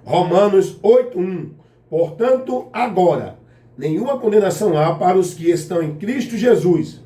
Romanos 8:1. Portanto, agora, nenhuma condenação há para os que estão em Cristo Jesus.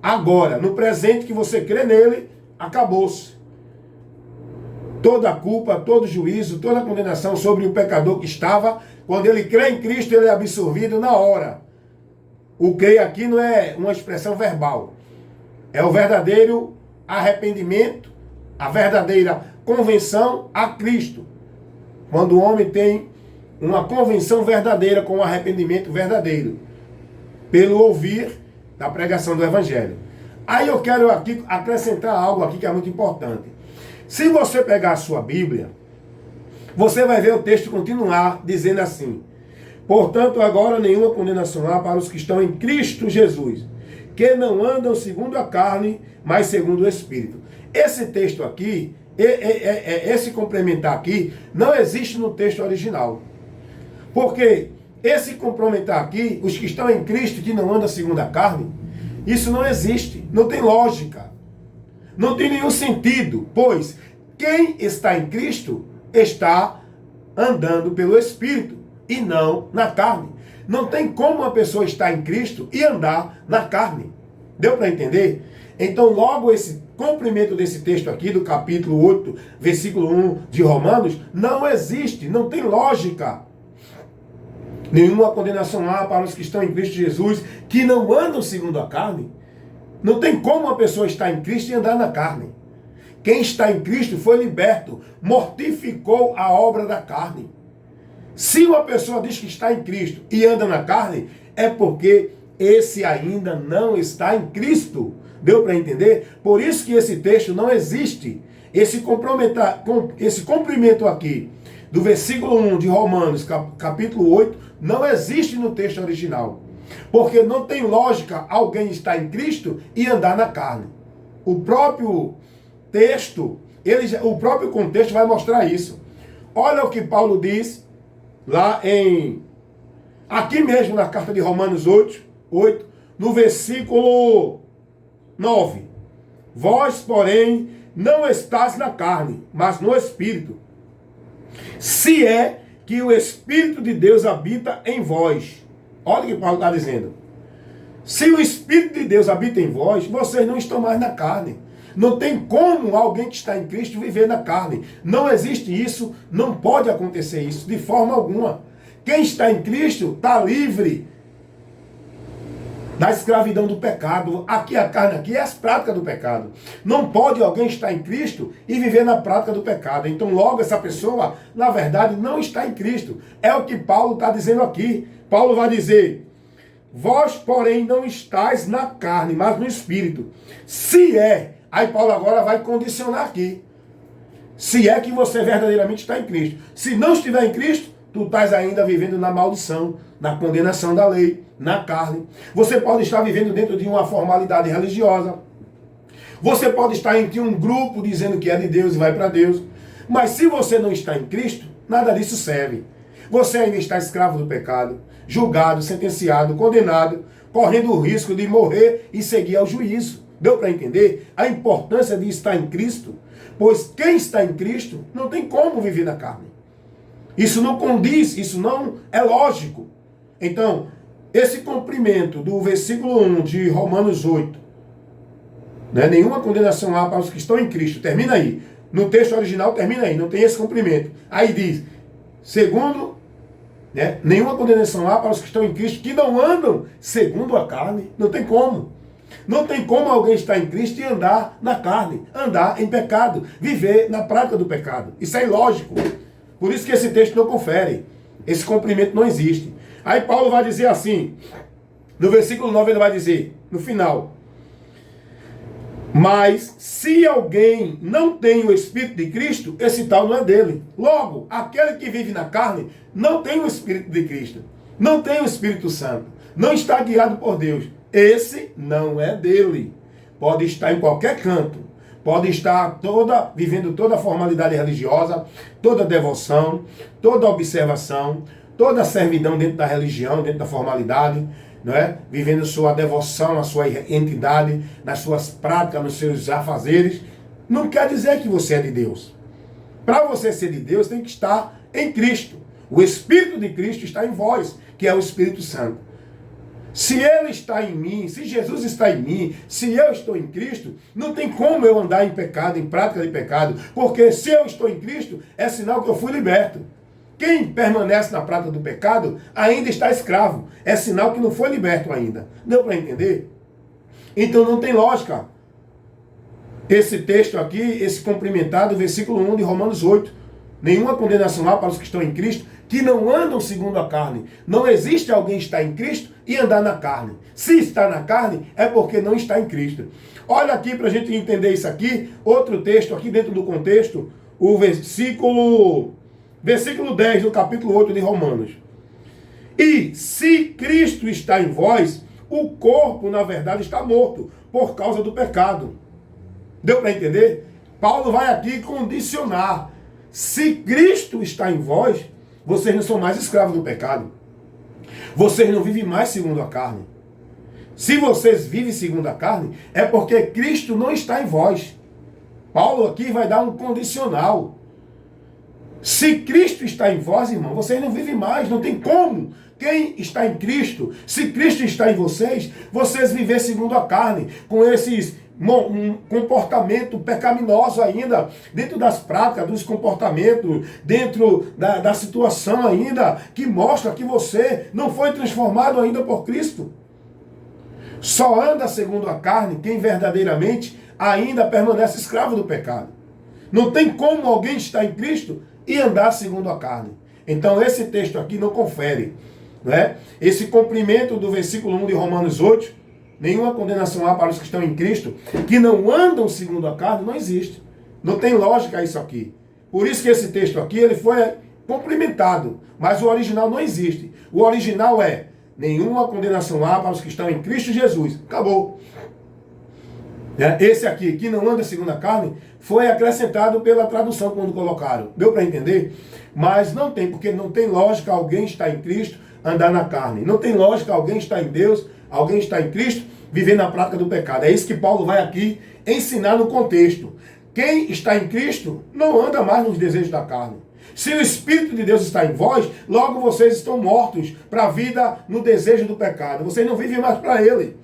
Agora, no presente que você crê nele, acabou-se. Toda a culpa, todo o juízo, toda a condenação sobre o pecador que estava, quando ele crê em Cristo, ele é absorvido na hora. O crer aqui não é uma expressão verbal. É o verdadeiro arrependimento, a verdadeira convenção a Cristo. Quando o homem tem uma convenção verdadeira com um arrependimento verdadeiro, pelo ouvir da pregação do Evangelho. Aí eu quero aqui acrescentar algo aqui que é muito importante. Se você pegar a sua Bíblia, você vai ver o texto continuar dizendo assim: portanto, agora nenhuma condenação há para os que estão em Cristo Jesus, que não andam segundo a carne, mas segundo o Espírito. Esse texto aqui, esse complementar aqui, não existe no texto original. Porque esse complementar aqui, os que estão em Cristo, que não andam segundo a carne, isso não existe, não tem lógica. Não tem nenhum sentido, pois quem está em Cristo está andando pelo Espírito e não na carne. Não tem como uma pessoa estar em Cristo e andar na carne. Deu para entender? Então, logo esse cumprimento desse texto aqui, do capítulo 8, versículo 1 de Romanos, não existe, não tem lógica. Nenhuma condenação há para os que estão em Cristo Jesus, que não andam segundo a carne. Não tem como uma pessoa estar em Cristo e andar na carne. Quem está em Cristo foi liberto, mortificou a obra da carne. Se uma pessoa diz que está em Cristo e anda na carne, é porque esse ainda não está em Cristo. Deu para entender? Por isso que esse texto não existe. Esse cumprimento aqui, do versículo 1 de Romanos, capítulo 8, não existe no texto original. Porque não tem lógica alguém estar em Cristo e andar na carne. O próprio texto, o próprio contexto vai mostrar isso. Olha o que Paulo diz lá aqui mesmo na carta de Romanos 8, no versículo 9. Vós, porém, não estáis na carne, mas no Espírito. Se é que o Espírito de Deus habita em vós. Olha o que Paulo está dizendo. Se o Espírito de Deus habita em vós, vocês não estão mais na carne. Não tem como alguém que está em Cristo viver na carne. Não existe isso, não pode acontecer isso, de forma alguma. Quem está em Cristo está livre da escravidão do pecado. Aqui a carne aqui é as práticas do pecado. Não pode alguém estar em Cristo e viver na prática do pecado. Então logo essa pessoa, na verdade, não está em Cristo. É o que Paulo está dizendo aqui. Paulo vai dizer: vós, porém, não estáis na carne, mas no Espírito. Se é, aí Paulo agora vai condicionar aqui. Se é que você verdadeiramente está em Cristo. Se não estiver em Cristo, tu estás ainda vivendo na maldição, na condenação da lei, na carne. Você pode estar vivendo dentro de uma formalidade religiosa. Você pode estar entre um grupo dizendo que é de Deus e vai para Deus. Mas se você não está em Cristo, nada disso serve. Você ainda está escravo do pecado, julgado, sentenciado, condenado, correndo o risco de morrer e seguir ao juízo. Deu para entender a importância de estar em Cristo? Pois quem está em Cristo não tem como viver na carne. Isso não condiz, isso não é lógico. Então, esse cumprimento do versículo 1 de Romanos 8, né, nenhuma condenação há para os que estão em Cristo, termina aí. No texto original termina aí, não tem esse cumprimento. Aí diz, segundo, né, nenhuma condenação há para os que estão em Cristo, que não andam segundo a carne. Não tem como. Não tem como alguém estar em Cristo e andar na carne, andar em pecado, viver na prática do pecado. Isso é ilógico. Por isso que esse texto não confere. Esse cumprimento não existe. Aí Paulo vai dizer assim, no versículo 9 ele vai dizer, no final: mas se alguém não tem o Espírito de Cristo, esse tal não é dele. Logo, aquele que vive na carne não tem o Espírito de Cristo, não tem o Espírito Santo, não está guiado por Deus. Esse não é dele. Pode estar em qualquer canto, pode estar vivendo toda a formalidade religiosa, toda a devoção, toda a observação, toda a servidão dentro da religião, dentro da formalidade, não é? Vivendo sua devoção, a sua entidade, nas suas práticas, nos seus afazeres. Não quer dizer que você é de Deus. Para você ser de Deus, tem que estar em Cristo. O Espírito de Cristo está em vós, que é o Espírito Santo. Se Ele está em mim, se Jesus está em mim, se eu estou em Cristo, não tem como eu andar em pecado, em prática de pecado, porque se eu estou em Cristo, é sinal que eu fui liberto. Quem permanece na prática do pecado ainda está escravo, é sinal que não foi liberto ainda. Deu para entender? Então não tem lógica esse texto aqui, esse cumprimentado, versículo 1 de Romanos 8. Nenhuma condenação há para os que estão em Cristo, que não andam segundo a carne. Não existe alguém estar em Cristo e andar na carne. Se está na carne, é porque não está em Cristo. Olha aqui para a gente entender isso aqui, outro texto aqui dentro do contexto, o versículo 10 do capítulo 8 de Romanos. E se Cristo está em vós, o corpo, na verdade, está morto por causa do pecado. Deu para entender? Paulo vai aqui condicionar. Se Cristo está em vós, vocês não são mais escravos do pecado. Vocês não vivem mais segundo a carne. Se vocês vivem segundo a carne, é porque Cristo não está em vós. Paulo aqui vai dar um condicional. Se Cristo está em vós, irmão, vocês não vivem mais, não tem como. Quem está em Cristo, se Cristo está em vocês viver segundo a carne, com esses um comportamento pecaminoso ainda, dentro das práticas, dos comportamentos, dentro da situação ainda, que mostra que você não foi transformado ainda por Cristo. Só anda segundo a carne quem verdadeiramente ainda permanece escravo do pecado. Não tem como alguém estar em Cristo e andar segundo a carne. Então esse texto aqui não confere, né? Esse cumprimento do versículo 1 de Romanos 8, nenhuma condenação há para os que estão em Cristo, que não andam segundo a carne, não existe. Não tem lógica isso aqui. Por isso que esse texto aqui ele foi complementado, mas o original não existe. O original é: nenhuma condenação há para os que estão em Cristo Jesus. Acabou. Esse aqui, que não anda segundo a carne, foi acrescentado pela tradução quando colocaram. Deu para entender? Mas não tem, porque não tem lógica alguém estar em Cristo andar na carne. Não tem lógica alguém estar em Deus, alguém estar em Cristo, viver na prática do pecado. É isso que Paulo vai aqui ensinar no contexto. Quem está em Cristo não anda mais nos desejos da carne. Se o Espírito de Deus está em vós, logo vocês estão mortos para a vida no desejo do pecado. Vocês não vivem mais para Ele.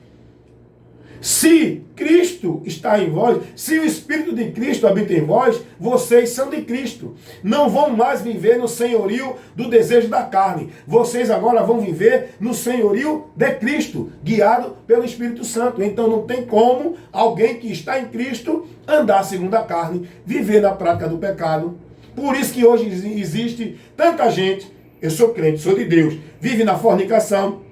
Se Cristo está em vós, se o Espírito de Cristo habita em vós, vocês são de Cristo. Não vão mais viver no senhorio do desejo da carne. Vocês agora vão viver no senhorio de Cristo, guiado pelo Espírito Santo. Então não tem como alguém que está em Cristo andar segundo a carne, viver na prática do pecado. Por isso que hoje existe tanta gente, eu sou crente, sou de Deus, vive na fornicação,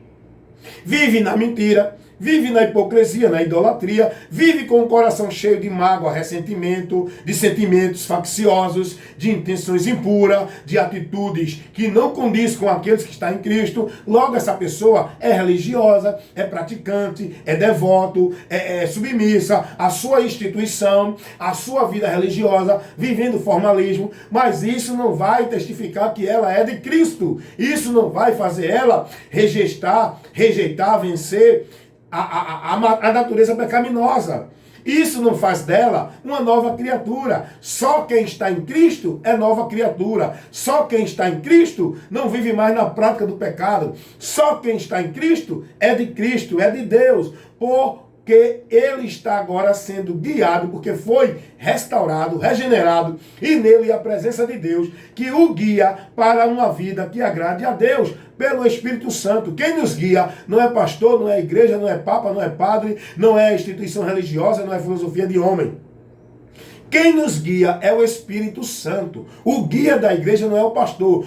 vive na mentira, vive na hipocrisia, na idolatria, vive com o coração cheio de mágoa, ressentimento, de sentimentos facciosos, de intenções impuras, de atitudes que não condiz com aqueles que estão em Cristo. Logo, essa pessoa é religiosa, é praticante, é devoto, é submissa à sua instituição, à sua vida religiosa, vivendo formalismo, mas isso não vai testificar que ela é de Cristo. Isso não vai fazer ela rejeitar, vencer a natureza pecaminosa. Isso não faz dela uma nova criatura. Só quem está em Cristo é nova criatura. Só quem está em Cristo não vive mais na prática do pecado. Só quem está em Cristo, é de Deus. Porque ele está agora sendo guiado, porque foi restaurado, regenerado, e nele a presença de Deus, que o guia para uma vida que agrade a Deus, pelo Espírito Santo. Quem nos guia não é pastor, não é igreja, não é papa, não é padre, não é instituição religiosa, não é filosofia de homem. Quem nos guia é o Espírito Santo. O guia da igreja não é o pastor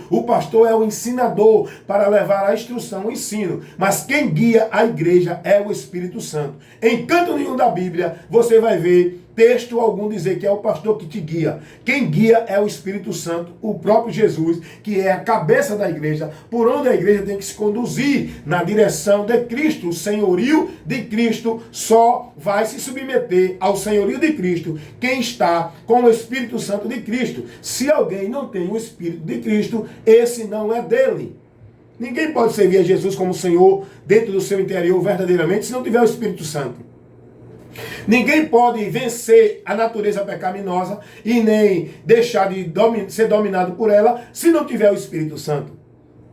é o ensinador para levar a instrução, o ensino. Mas quem guia a igreja é o Espírito Santo. Em canto nenhum da Bíblia você vai ver texto algum dizer que é o pastor que te guia. Quem guia é o Espírito Santo, o próprio Jesus, que é a cabeça da igreja, por onde a igreja tem que se conduzir na direção de Cristo. O senhorio de Cristo só vai se submeter ao senhorio de Cristo quem está com o Espírito Santo de Cristo. Se alguém não tem o Espírito de Cristo, esse não é dele. Ninguém pode servir a Jesus como Senhor dentro do seu interior verdadeiramente se não tiver o Espírito Santo. Ninguém pode vencer a natureza pecaminosa e nem deixar de ser dominado por ela se não tiver o Espírito Santo.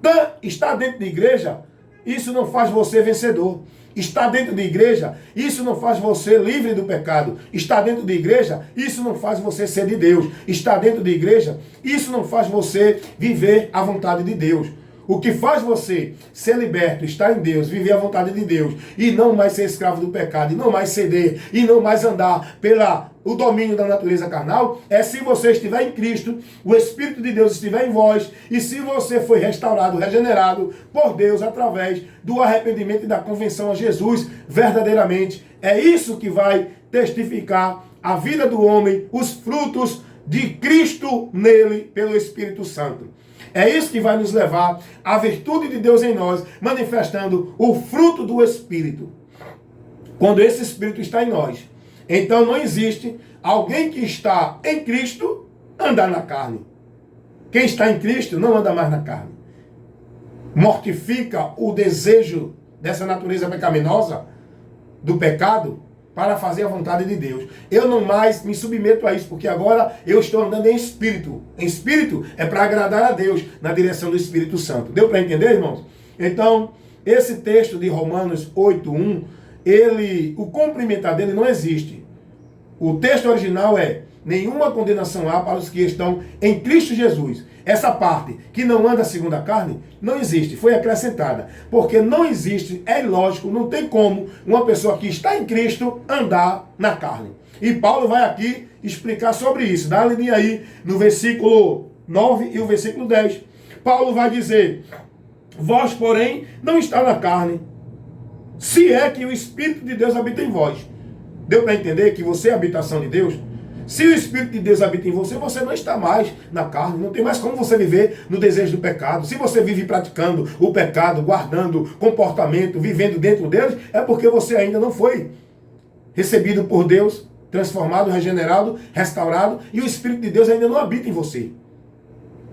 Então, estar dentro de igreja, isso não faz você vencedor. Estar dentro de igreja, isso não faz você livre do pecado. Estar dentro de igreja, isso não faz você ser de Deus. Estar dentro de igreja, isso não faz você viver a vontade de Deus. O que faz você ser liberto, estar em Deus, viver a vontade de Deus, e não mais ser escravo do pecado, e não mais ceder, e não mais andar o domínio da natureza carnal, é se você estiver em Cristo, o Espírito de Deus estiver em vós, e se você foi restaurado, regenerado por Deus através do arrependimento e da convenção a Jesus, verdadeiramente. É isso que vai testificar a vida do homem, os frutos de Cristo nele, pelo Espírito Santo. É isso que vai nos levar à virtude de Deus em nós, manifestando o fruto do Espírito. Quando esse Espírito está em nós, então não existe alguém que está em Cristo andar na carne. Quem está em Cristo não anda mais na carne. Mortifica o desejo dessa natureza pecaminosa, do pecado, para fazer a vontade de Deus. Eu não mais me submeto a isso, porque agora eu estou andando em espírito. Em espírito é para agradar a Deus, na direção do Espírito Santo. Deu para entender, irmãos? Então, esse texto de Romanos 8:1, o complementar dele não existe. O texto original é: nenhuma condenação há para os que estão em Cristo Jesus. Essa parte, que não anda segundo a carne, não existe, foi acrescentada. Porque não existe, é ilógico, não tem como uma pessoa que está em Cristo andar na carne. E Paulo vai aqui explicar sobre isso. Dá uma lidinha aí no versículo 9 e o versículo 10. Paulo vai dizer: vós, porém, não está na carne, se é que o Espírito de Deus habita em vós. Deu para entender que você é a habitação de Deus? Se o Espírito de Deus habita em você, você não está mais na carne. Não tem mais como você viver no desejo do pecado. Se você vive praticando o pecado, guardando comportamento, vivendo dentro deles, é porque você ainda não foi recebido por Deus, transformado, regenerado, restaurado, e o Espírito de Deus ainda não habita em você.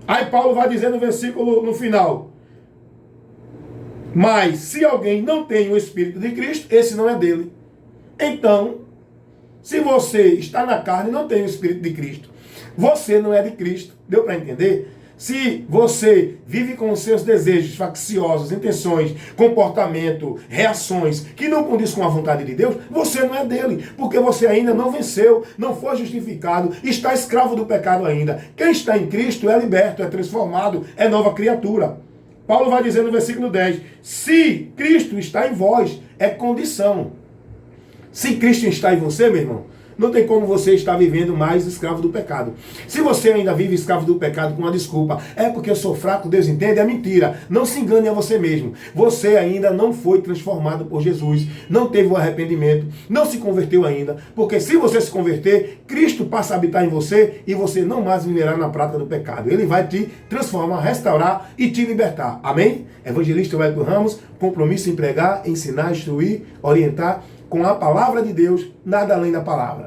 Aí Paulo vai dizer no versículo, no final: mas se alguém não tem o Espírito de Cristo, esse não é dele. Então, se você está na carne e não tem o Espírito de Cristo, você não é de Cristo. Deu para entender? Se você vive com os seus desejos facciosos, intenções, comportamento, reações que não condiz com a vontade de Deus, você não é dele, porque você ainda não venceu, não foi justificado, está escravo do pecado ainda. Quem está em Cristo é liberto, é transformado, é nova criatura. Paulo vai dizer no versículo 10, se Cristo está em vós, é condição. Se Cristo está em você, meu irmão, não tem como você estar vivendo mais escravo do pecado. Se você ainda vive escravo do pecado com uma desculpa, é porque eu sou fraco, Deus entende, é mentira. Não se engane a você mesmo. Você ainda não foi transformado por Jesus, não teve o arrependimento, não se converteu ainda. Porque se você se converter, Cristo passa a habitar em você e você não mais viverá na prática do pecado. Ele vai te transformar, restaurar e te libertar. Amém? Evangelista Wellington Ramos, compromisso em pregar, ensinar, instruir, orientar, com a palavra de Deus, nada além da palavra.